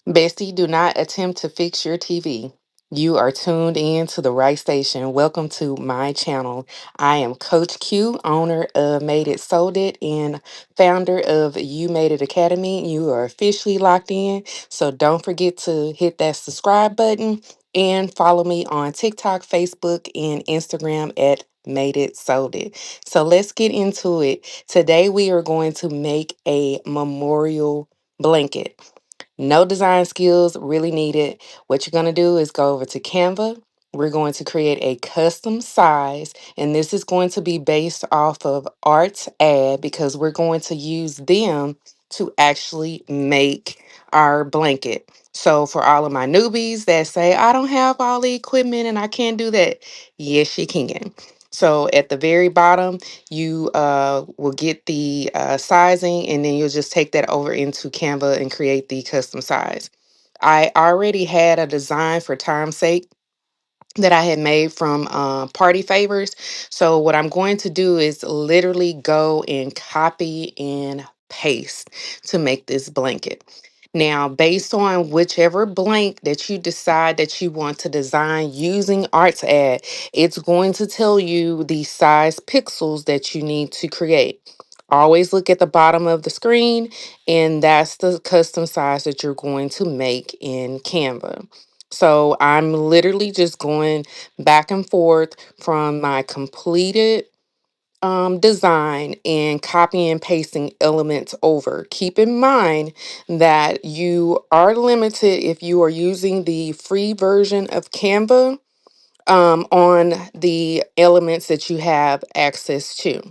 Bestie, do not attempt to fix your TV. You are tuned in to the right station. Welcome to my channel. I am Coach Q, owner of Made It Sold It and founder of You Made It Academy. You are officially locked in, so don't forget to hit that subscribe button and follow me on TikTok, Facebook, and Instagram at Made It Sold It. So let's get into it. Today we are going to make a memorial blanket. No design skills really needed. What you're going to do is go over to Canva. We're going to create a custom size, and this is going to be based off of Arts Ad because we're going to use them to actually make our blanket. So, for all of my newbies that say, I don't have all the equipment and I can't do that, yes, you can. So, at the very bottom, you will get the sizing, and then you'll just take that over into Canva and create the custom size. I already had a design for time's sake that I had made from party favors. So what I'm going to do is literally go and copy and paste to make this blanket. Now, based on whichever blank that you decide that you want to design using ArtsAd, it's going to tell you the size pixels that you need to create. Always look at the bottom of the screen, and that's the custom size that you're going to make in Canva. So I'm literally just going back and forth from my completed design and copy and pasting elements over. Keep in mind that you are limited if you are using the free version of Canva on the elements that you have access to.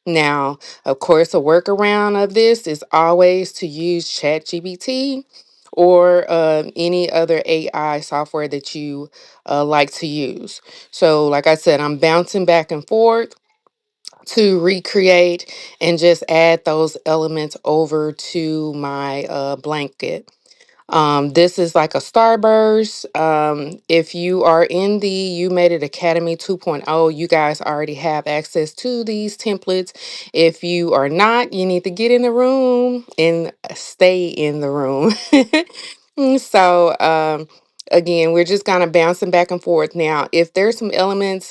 Now, of course, a workaround of this is always to use ChatGPT or any other AI software that you like to use. So, like I said, I'm bouncing back and forth to recreate and just add those elements over to my blanket. This is like a starburst. If you are in the You Made It Academy 2.0, you guys already have access to these templates. If you are not, you need to get in the room and stay in the room. So, again, we're just kind of bouncing back and forth. Now, if there's some elements,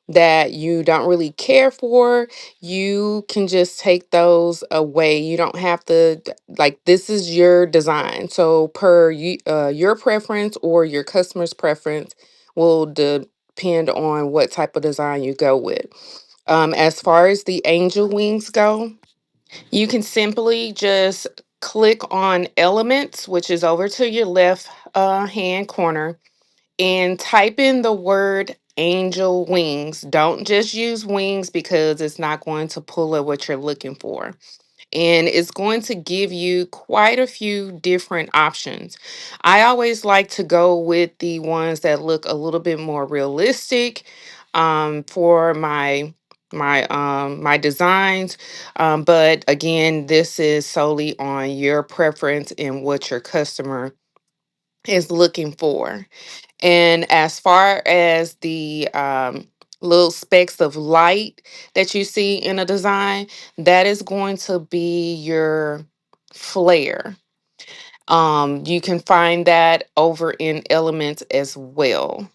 that you don't really care for, you can just take those away. You don't have to, like, this is your design. So, per you, your preference or your customer's preference will depend on what type of design you go with. As far as the angel wings go, you can simply just click on elements, which is over to your left hand corner, and type in the word angel wings. Don't just use wings because it's not going to pull up what you're looking for. And it's going to give you quite a few different options. I always like to go with the ones that look a little bit more realistic for my designs. But again, this is solely on your preference and what your customer is looking for. And as far as the little specks of light that you see in a design, that is going to be your flare. You can find that over in Elements as well.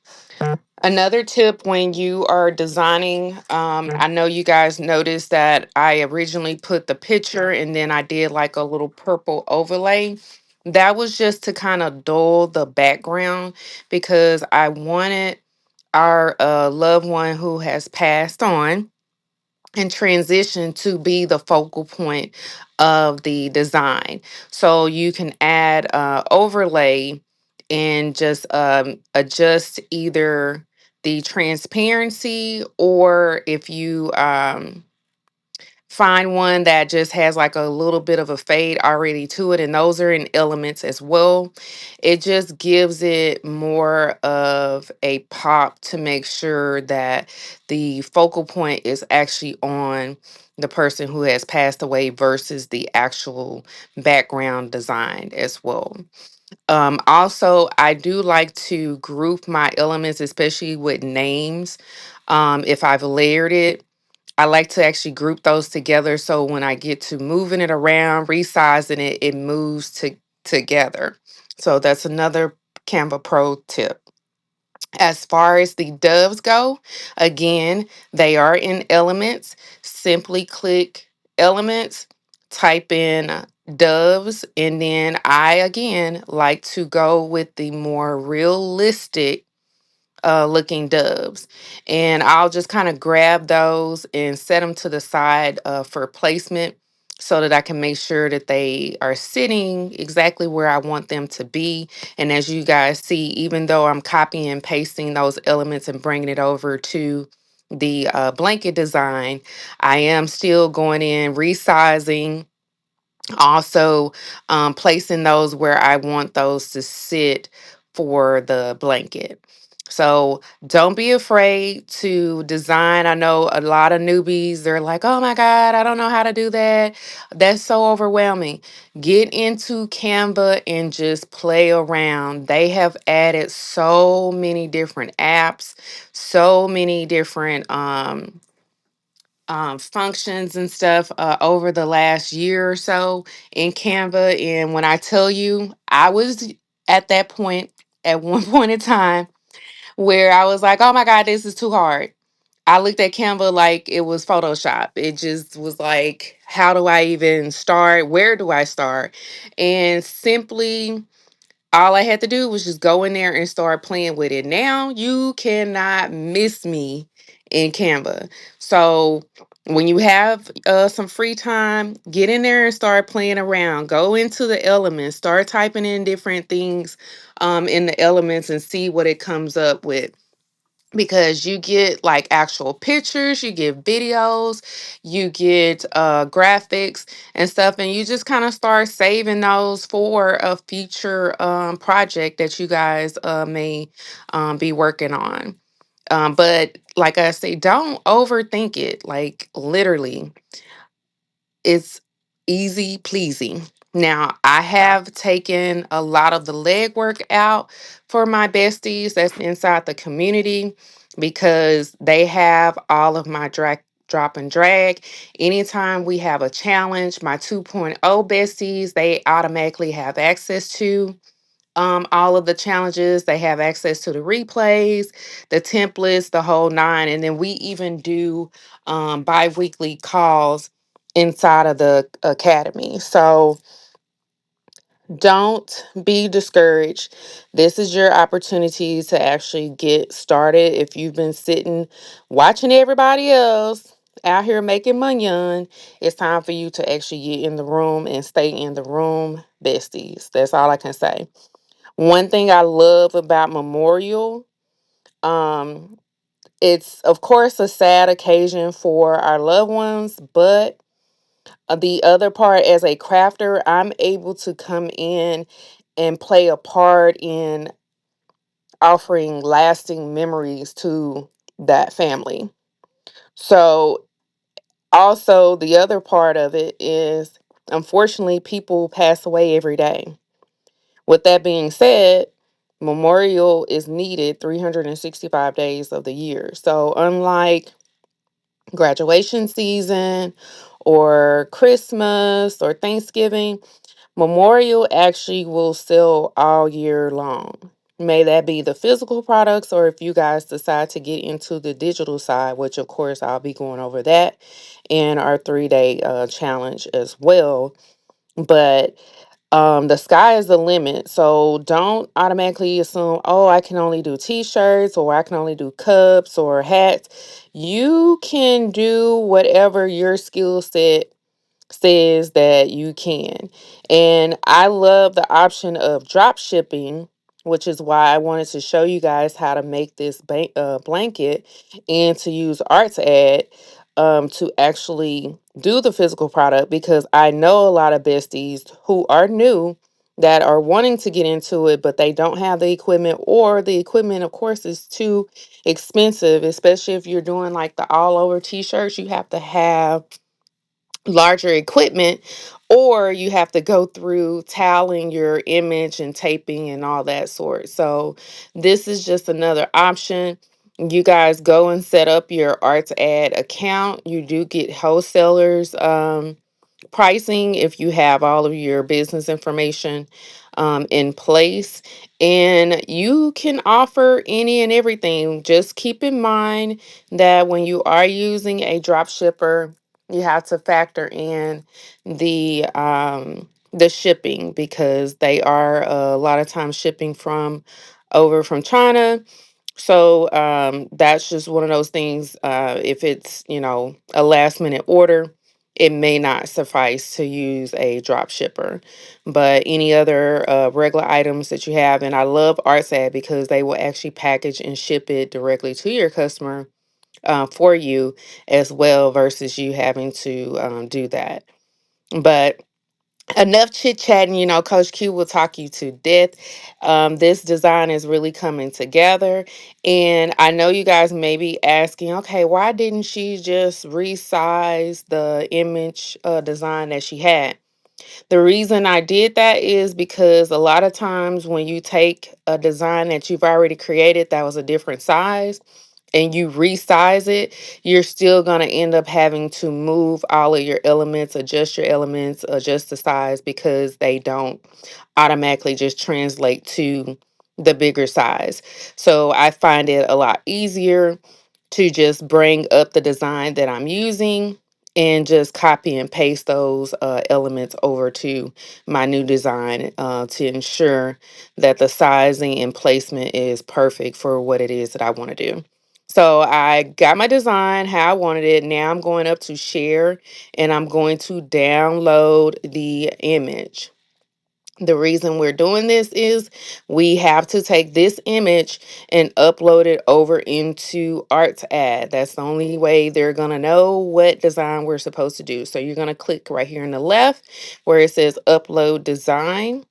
Another tip when you are designing, I know you guys noticed that I originally put the picture and then I did like a little purple overlay. That was just to kind of dull the background because I wanted our loved one who has passed on and transition to be the focal point of the design. So you can add overlay and just adjust either the transparency, or if you find one that just has like a little bit of a fade already to it, and those are in Elements as well. It just gives it more of a pop to make sure that the focal point is actually on the person who has passed away versus the actual background design as well. Also, I do like to group my elements, especially with names. If I've layered it, I like to actually group those together so when I get to moving it around, resizing it, it moves together. So that's another Canva Pro tip. As far as the doves go, again, they are in elements. Simply click elements, type in doves, and then I again like to go with the more realistic looking doves. And I'll just kind of grab those and set them to the side for placement so that I can make sure that they are sitting exactly where I want them to be. And as you guys see, even though I'm copying and pasting those elements and bringing it over to the blanket design, I am still going in, resizing, also placing those where I want those to sit for the blanket. So don't be afraid to design. I know a lot of newbies, they're like, oh my God, I don't know how to do that. That's so overwhelming. Get into Canva and just play around. They have added so many different apps, so many different functions and stuff over the last year or so in Canva. And when I tell you, I was at that point at one point in time where I was like, oh my God, this is too hard. I looked at Canva like it was Photoshop. It just was like, how do I even start? Where do I start? And simply all I had to do was just go in there and start playing with it. Now you cannot miss me in Canva. So when you have some free time, get in there and start playing around. Go into the elements, start typing in different things in the elements and see what it comes up with, because you get like actual pictures, you get videos, you get graphics and stuff, and you just kind of start saving those for a future project that you guys may be working on. But like I say, don't overthink it. Like literally, it's easy pleasing. Now, I have taken a lot of the legwork out for my besties that's inside the community because they have all of my drop and drag. Anytime we have a challenge, my 2.0 besties, they automatically have access to all of the challenges. They have access to the replays, the templates, the whole nine. And then we even do bi-weekly calls inside of the academy. So don't be discouraged. This is your opportunity to actually get started. If you've been sitting watching everybody else out here making money on, it's time for you to actually get in the room and stay in the room, besties. That's all I can say. One thing I love about Memorial, um, it's of course a sad occasion for our loved ones, but the other part, as a crafter, I'm able to come in and play a part in offering lasting memories to that family. So, also, the other part of it is unfortunately, people pass away every day. With that being said, memorial is needed 365 days of the year. So, unlike graduation season or Christmas or Thanksgiving, memorial actually will sell all year long. May that be the physical products, or if you guys decide to get into the digital side, which of course I'll be going over that in our 3-day challenge as well. But the sky is the limit. So don't automatically assume, oh, I can only do t-shirts or I can only do cups or hats. You can do whatever your skill set says that you can. And I love the option of drop shipping, which is why I wanted to show you guys how to make this blanket and to use ArtsAd to actually do the physical product, because I know a lot of besties who are new that are wanting to get into it, but they don't have the equipment, or the equipment, of course, is too expensive, especially if you're doing like the all over t-shirts. You have to have larger equipment, or you have to go through toweling your image and taping and all that sort. So this is just another option. You guys go and set up your arts ad account. You do get wholesalers pricing if you have all of your business information in place. And you can offer any and everything. Just keep in mind that when you are using a drop shipper, you have to factor in the shipping, because they are a lot of times shipping from over from China. So that's just one of those things. If it's, a last minute order, it may not suffice to use a drop shipper. But any other regular items that you have, and I love ArtsAd because they will actually package and ship it directly to your customer for you as well, versus you having to do that. But enough chit chatting. Coach Q will talk you to death. This design is really coming together, and I know you guys may be asking, okay, why didn't she just resize the image design that she had? The reason I did that is because a lot of times when you take a design that you've already created that was a different size and you resize it, you're still going to end up having to move all of your elements, adjust the size, because they don't automatically just translate to the bigger size. So I find it a lot easier to just bring up the design that I'm using and just copy and paste those elements over to my new design to ensure that the sizing and placement is perfect for what it is that I want to do. So I got my design how I wanted it. Now I'm going up to share and I'm going to download the image. The reason we're doing this is we have to take this image and upload it over into ArtsAd. That's the only way they're going to know what design we're supposed to do. So you're going to click right here on the left where it says upload design.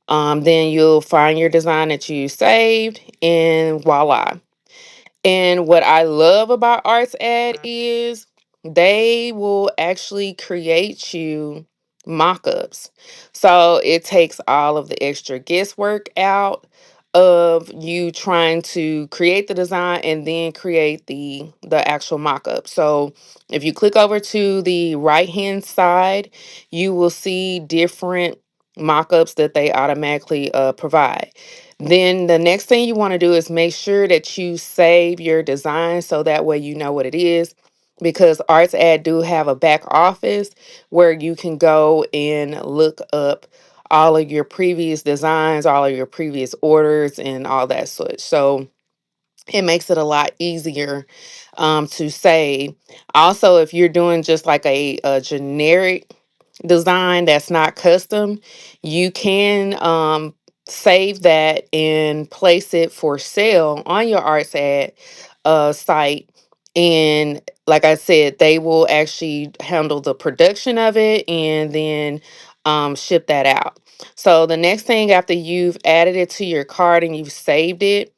Then you'll find your design that you saved, and voila. And what I love about ArtsAd is they will actually create you mock-ups. So it takes all of the extra guesswork out of you trying to create the design and then create the actual mock-up. So if you click over to the right-hand side, you will see different mock-ups that they automatically provide. Then the next thing you want to do is make sure that you save your design so that way you know what it is. Because ArtsAd do have a back office where you can go and look up all of your previous designs, all of your previous orders, and all that such. So it makes it a lot easier to save. Also, if you're doing just like a generic design that's not custom, you can save that and place it for sale on your ArtsAd site. And like I said, they will actually handle the production of it and then ship that out. So the next thing after you've added it to your cart and you've saved it,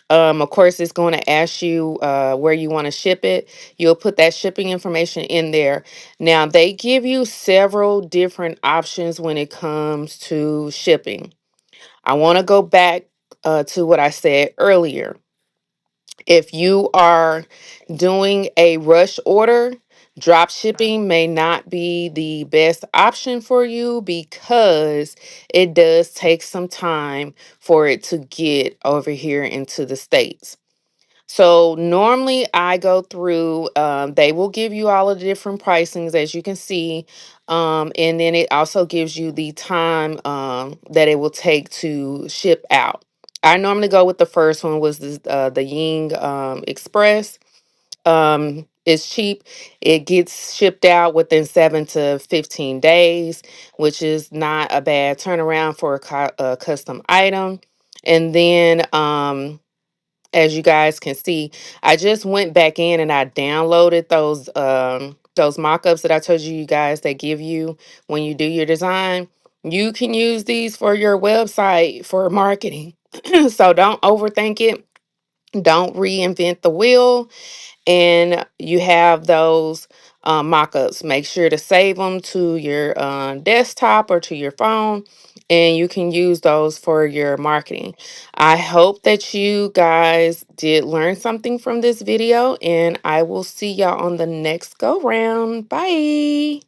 of course, it's going to ask you where you want to ship it. You'll put that shipping information in there. Now, they give you several different options when it comes to shipping. I want to go back to what I said earlier. If you are doing a rush order, drop shipping may not be the best option for you because it does take some time for it to get over here into the States. So normally I go through, they will give you all of the different pricings as you can see. And then it also gives you the time that it will take to ship out. I normally go with the first one was the Ying Express. It's cheap. It gets shipped out within 7 to 15 days, which is not a bad turnaround for a custom item. And then as you guys can see, I just went back in and I downloaded those mock-ups that I told you guys that give you when you do your design. You can use these for your website for marketing. So don't overthink it. Don't reinvent the wheel, and you have those mock-ups. Make sure to save them to your desktop or to your phone, and you can use those for your marketing. I hope that you guys did learn something from this video, and I will see y'all on the next go round. Bye.